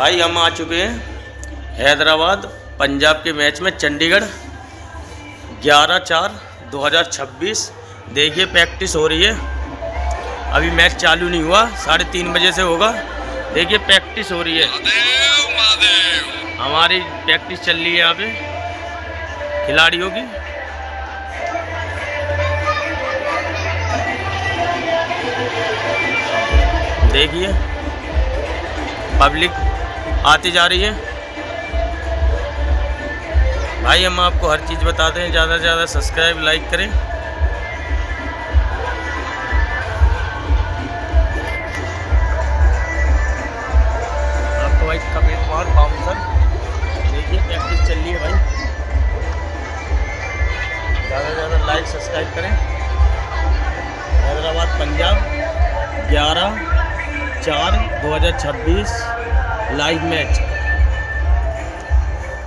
भाई हम आ चुके हैं हैदराबाद पंजाब के मैच में। चंडीगढ़ 11/4/2026। देखिए प्रैक्टिस हो रही है, अभी मैच चालू नहीं हुआ, 3:30 बजे से होगा। देखिए प्रैक्टिस हो रही है, हमारी प्रैक्टिस चल रही है यहाँ पे खिलाड़ियों की। देखिए पब्लिक आती जा रही है। भाई हम आपको हर चीज़ बताते हैं, ज़्यादा से ज़्यादा सब्सक्राइब लाइक करें। आपको भाई कपिल कुमार बाउंसर, देखिए प्रैक्टिस चल रही है भाई। ज़्यादा से ज़्यादा लाइक सब्सक्राइब करें। Hyderabad Punjab 11/4/2026 live match.